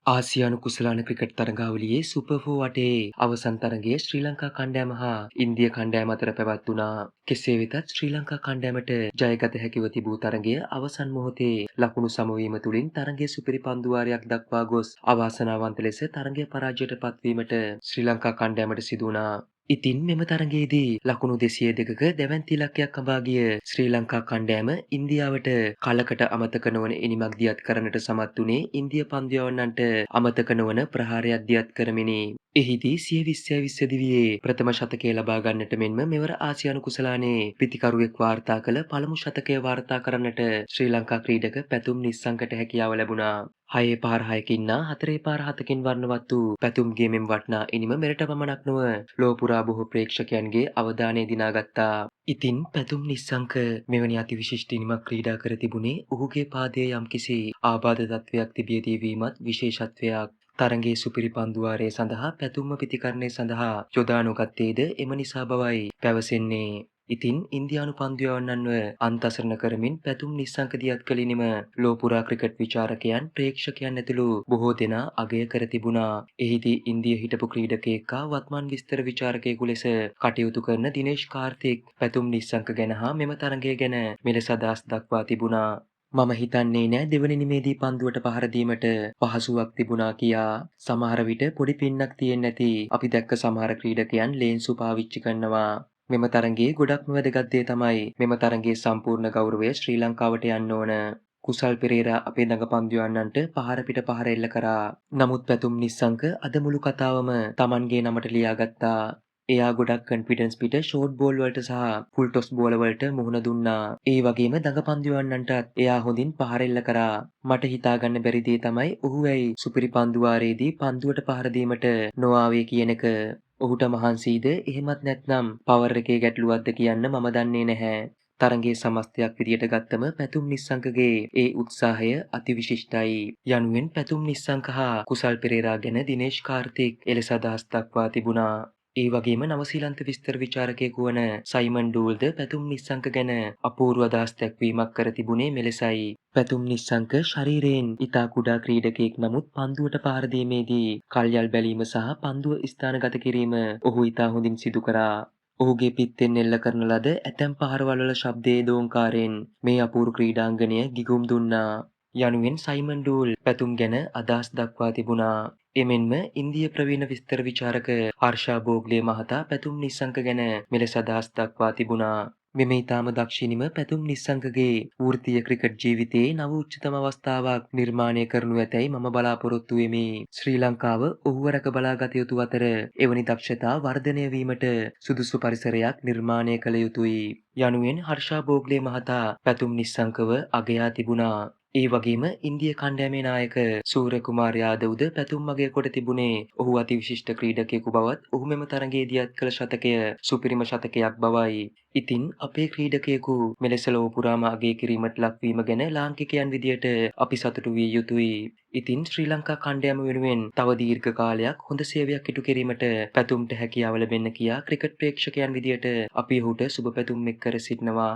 ආසියානු කුසලාන cricket තරගාවලියේ super 4 වටේ අවසන් තරගයේ ශ්‍රී ලංකා කණ්ඩායම හා ඉන්දිය කණ්ඩායම අතර පැවැත්වුණා. කෙසේ වෙතත් ශ්‍රී ලංකා කණ්ඩායමට ජයගත හැකිව තිබූ තරගය අවසන් මොහොතේ ලකුණු සමවීම තුළින් තරගයේ සුපිරි පන්දු වාරයක් දක්වා ගොස් අවාසනාවන්ත ලෙස තරගය පරාජයට පත්වීමට ශ්‍රී ලංකා කණ්ඩායමට සිදු වුණා. ඉතින් මෙම තරගයේදී ලකුණු 202ක දැවැන්ති ඉලක්කයක් අඹා ගිය ශ්‍රී ලංකා කණ්ඩායම ඉන්දියාවට කලකට අමතක නොවන ඉනිමක් දියත් කරන්නට සමත් වුණේ ඉන්දිය පන්දු යවන්නන්ට අමතක නොවන ප්‍රහාරයක් දියත් කරමිනි. එහිදී 120 දිවියේ ප්‍රථම ශතකය ලබා ගන්නට මෙන්ම මෙවර ආසියානු කුසලානේ පිතිකරුවෙක් වාර්තා කළ පළමු ශතකය වාර්තා කරන්නට ශ්‍රී ලංකා ක්‍රීඩක පැතුම් නිස්සංකට හැකියාව ලැබුණා. 6 පාර 6කින් නා 4 පාර 7කින් වර්ණවත් වූ පැතුම්ගේ මෙම වටිනා ඉනිම මෙරට පමණක් නොව ලෝ පුරා බොහෝ ප්‍රේක්ෂකයන්ගේ අවධානය දිනාගත්තා. ඉතින් පැතුම් නිස්සංක මෙවැනි අතිවිශිෂ්ට ඉනිමක් ක්‍රීඩා කර තිබුණේ ඔහුගේ පාදයේ යම්කිසි ආබාධ තත්වයක් තිබියදී වීමත් විශේෂත්වයක්. තරගයේ සුපිරි පන්දු වාරය සඳහා පැතුම්ම පිතිකරණය සඳහා යොදා නොගත්තේද එම නිසා බවයි පැවසෙන්නේ. ඉතින් ඉන්දියානු පන්දු යවන්නන්ව අන්තසරණ කරමින් පැතුම් නිස්සංක දියත් කළිනිම ලෝ පුරා ක්‍රිකට් විචාරකයන් ප්‍රේක්ෂකයන් ඇතුළු බොහෝ දෙනා අගය කර තිබුණා. එහිදී ඉන්දිය හිටපු ක්‍රීඩකයෙක් හා වත්මන් විස්තර විචාරකයෙකු ලෙස කටයුතු කරන දිනේෂ් කාර්තික් පැතුම් නිස්සංක ගැන හා මෙම තරගය ගැන මෙලෙස අදහස් දක්වා තිබුණා. මම හිතන්නේ නෑ දෙවනි නිමේදී පන්දුවට පහර දීමට පහසුවක් තිබුණා කියා. සමහර විට පොඩි පින්නක් තියෙන්නේ නැති අපි දැක්ක සමහර ක්‍රීඩකයන් ලේන්සු පාවිච්චි කරනවා. මෙම තරගයේ ගොඩක්ම වැදගත් දේ තමයි මෙම තරගයේ සම්පූර්ණ ගෞරවය ශ්‍රී ලංකාවට යන්න ඕන. කුසල් පෙරේරා අපේ දඟ පන්දු යවන්නන්ට පහර පිට පහර එල්ල කරා. නමුත් පැතුම් නිස්සංක අද මුළු කතාවම Tamanගේ නමට ලියාගත්තා. එයා ගොඩක් කන්ෆිඩන්ස් පිට ෂෝට් බෝල් වලට සහ ෆුල් ටොස් බෝල වලට මුහුණ දුන්නා. ඒ වගේම දඟ පන්දු යවන්නන්ටත් එයා හොඳින් පහර එල්ල කරා. මට හිතාගන්න බැරි දේ තමයි ඔහු ඇයි සුපිරි පන්දු වාරයේදී පන්දුවට පහර දීමට නොආවේ කියන එක. ඔහුට මහන්සිද එහෙමත් නැත්නම් පවර් එකේ ගැටලුවක්ද කියන්න මම දන්නේ නැහැ. තරගයේ සමස්තයක් විදියට ගත්තම පැතුම් නිස්සංකගේ ඒ උත්සාහය අතිවිශිෂ්ටයි. යනුවෙන් පැතුම් නිස්සංක හා කුසල් පෙරේරා ගැන දිනේෂ් කාර්තික් එලෙස අදහස් දක්වා තිබුණා. ඒ වගේම නවසීලන්ත විස්තර විචාරකයෙකු වන සයිමන් ඩූල්ද පැතුම් නිස්සංක ගැන අපූර්ව අදහස් දැක්වීමක් කර තිබුණේ මෙලෙසයි. පැතුම් නිස්සංක ශරීරයෙන් ඉතා කුඩා ක්‍රීඩකයෙක් නමුත් පන්දුවට පහර දීමේදී කල්යල් බැලීම සහ පන්දුව ස්ථානගත කිරීම ඔහු ඉතා හොඳින් සිදු කරා. ඔහුගේ පිත්තෙන් එල්ල කරන ලද ඇතැම් පහරවල් වල ශබ්දයේ දෝංකාරයෙන් මේ අපූර්ව ක්‍රීඩාංගණය ගිගුම් දුන්නා. යනුවෙන් සයිමන් ඩූල් පැතුම් ගැන අදහස් දක්වා තිබුණා. එමෙන්ම ඉන්දිය ප්‍රවීණ විස්තර විචාරක හර්ෂා බෝග්ලේ මහතා පැතුම් නිස්සංක ගැන මෙලෙස අදහස් දක්වා තිබුණා. මෙම ඉතාම දක්ෂිණිම පැතුම් නිස්සංකගේ වෘත්තීය ක්‍රිකට් ජීවිතයේ නව උච්චතම අවස්ථාවක් නිර්මාණය කරනු ඇතැයි මම බලාපොරොත්තු වෙමි. ශ්‍රී ලංකාව ඔහුව රැක බලා ගත යුතු අතර එවැනි දක්ෂතා වර්ධනය වීමට සුදුසු පරිසරයක් නිර්මාණය කළ යුතුයි. යනුවෙන් හර්ෂා බෝග්ලේ මහතා පැතුම් නිස්සංකව අගයා තිබුණා. ඒ වගේම ඉන්දිය කණ්ඩායමේ නායක සූර්ය කුමාර් යාදව්ද පැතුම් අගය කොට තිබුණේ ඔහු අතිවිශිෂ්ට ක්‍රීඩකයෙකු බවත් ඔහු මෙම තරගයේ දියත් කළ ශතකය සුපිරිම ශතකයක් බවයි. ඉතින් අපේ ක්‍රීඩකයෙකු මෙලෙස ලොව පුරාම අගය කිරීමට ලක්වීම ගැන ලාංකිකයන් විදියට අපි සතුටු විය යුතුයි. ඉතින් ශ්‍රී ලංකා කණ්ඩායම වෙනුවෙන් තව දීර්ඝ කාලයක් හොඳ සේවයක් ඉටු කිරීමට පැතුම්ට හැකියාව ලැබෙන්න කියා ක්‍රිකට් ප්‍රේක්ෂකයන් විදියට අපි ඔහුට සුබ පැතුම් එක් කර සිටිනවා.